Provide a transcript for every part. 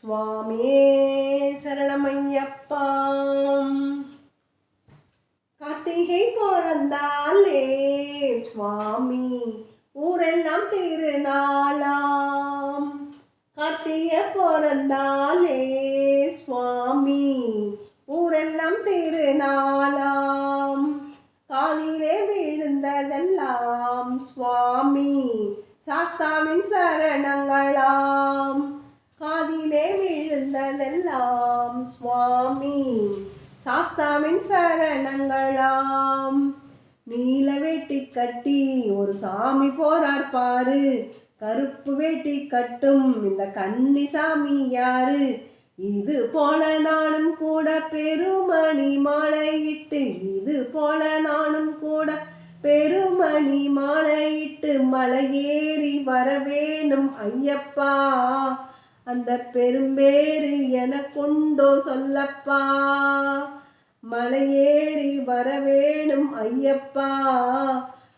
சுவாமியே சரணமையப்பா. கார்த்திகை பிறந்தாலே சுவாமி ஊரெல்லாம் திருநாளாம். கார்த்திகை பிறந்தாலே சுவாமி ஊரெல்லாம் திருநாளாம். காலிலே விழுந்ததெல்லாம் சுவாமி சாஸ்தாவின் சரணங்களாம். காதிலே விழுந்ததெல்லாம் சுவாமி சாஸ்தாவின் சரணங்களாம். நீல வேட்டி கட்டி ஒரு சாமி போறார் பாரு, கருப்பு வேட்டி கட்டும் இந்த கன்னி சாமி யாரு? இது போல நானும் கூட பெருமணி மாலையிட்டு, இது போல நானும் கூட பெருமணி மாலையிட்டு மலையேறி வரவேணும் ஐயப்பா. அந்த பெரும்பேறு எனக்குண்டோ சொல்லப்பா. மலையேறி வரவேணும் ஐயப்பா.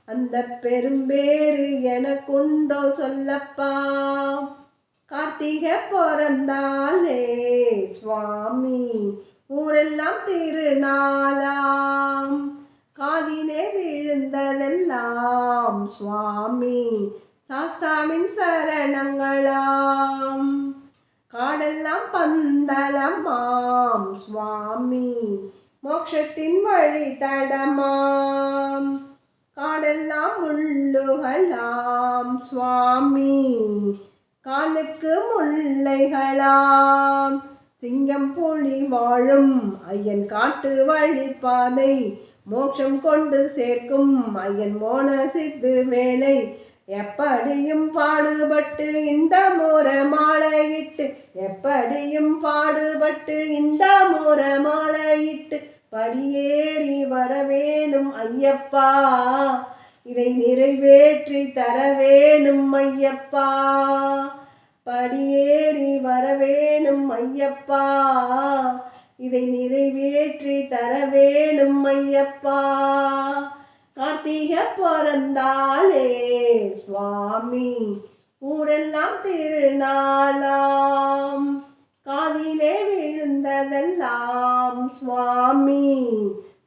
அந்த பெரும்பேறு எனக்குண்டோ சொல்லப்பா. கார்த்திகை பிறந்தாலே சுவாமி ஊரெல்லாம் திருநாளாம். காதிலே விழுந்ததெல்லாம் சுவாமி சாஸ்தாவின் சரணங்களாம். காடெல்லாம் பந்தளமாம் சுவாமி மோட்சத்தின் வழி தடமாம். காடெல்லாம் முள்ளுகளாம் சுவாமி காலுக்கு முல்லைகளாம். சிங்கம் புலி வாழும் ஐயன் காட்டு வழிபாதை, மோட்சம் கொண்டு சேர்க்கும் ஐயன் மோன சித்து வேலை. எப்படியும் பாடுபட்டு இந்த மோர மாலையிட்டு, எப்படியும் பாடுபட்டு இந்த மோர மாலையிட்டு படியேறி வரவேணும் ஐயப்பா. இதை நிறைவேற்றி தரவேணும் ஐயப்பா. படியேறி வரவேணும் ஐயப்பா. இதை நிறைவேற்றி தரவேணும் ஐயப்பா. கார்த்திகை பிறந்தாலே சுவாமி ஊரெல்லாம் திருநாளாம். காதிலே விழுந்ததெல்லாம் சுவாமி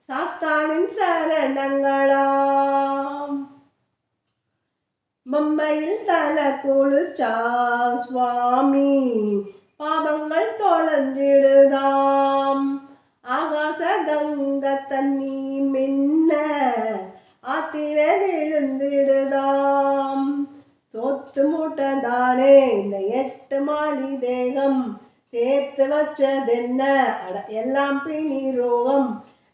சாஸ்தாவின் சரணங்களாம். பம்பையில் தலை குளிச்சா சுவாமி பாவங்கள் தொலைஞ்சிடுதாம். ஆகாச கங்க தண்ணி மின்ன ஆத்தில விழுந்திடுதாம். சொத்து மூட்டதானே இந்த 8 மாடி தேகம், சேர்த்து வச்சதென்ன எல்லாம் பிணி ரோகம்.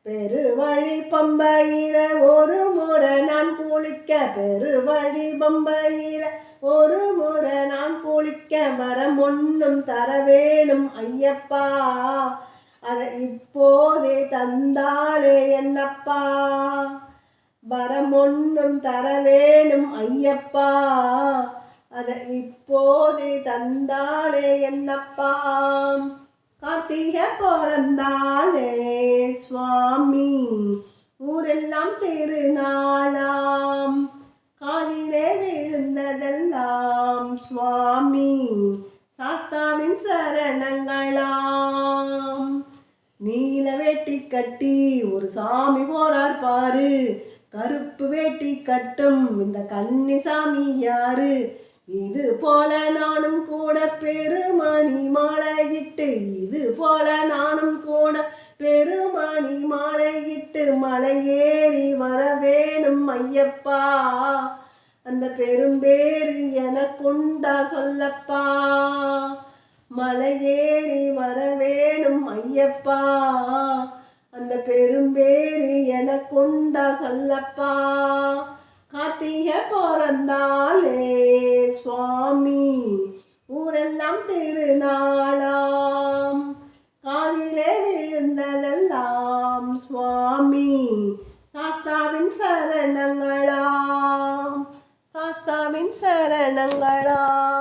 பெருவழி பம்பையில ஒரு முறை நான் குளிக்க, பெருவழி பம்பையில ஒரு முறை நான் குளிக்க வரம் ஒன்றும் தரவேணும் ஐயப்பா. அதை இப்போதே தந்தாளே என்னப்பா. வரம் ஒன்றும் தரவேணும் ஐயப்பா. அதை இப்போதே தந்தாளே என்னப்பா. கார்த்திகை பிறந்தாலே சுவாமி ஊரெல்லாம் திருநாளாம். காதிலே விழுந்ததெல்லாம் சுவாமி சாஸ்தாவின் சரணங்களாம். நீல வேட்டி கட்டி ஒரு சாமி போறார் பாரு, கருப்பு வேட்டி கட்டும் இந்த கன்னி சாமி யாரு? இது போல நானும் கூட பெருமணி மாலையிட்டு, இது போல நானும் கூட பெருமணி மாலையிட்டு மலையேறி வரவேணும் ஐயப்பா. அந்த பெரும்பேறு எனக்குண்டா சொல்லப்பா. மலையேறி வரவேணும் ஐயப்பா. அந்த பெரும்பேறு எனக்குண்டா சொல்லப்பா. கார்த்திகை பிறந்தாலே சுவாமி ஊரெல்லாம் திருநாளாம். காதிலே விழுந்ததெல்லாம் சுவாமி சாஸ்தாவின் சரணங்களாம். சாஸ்தாவின் சரணங்களாம்.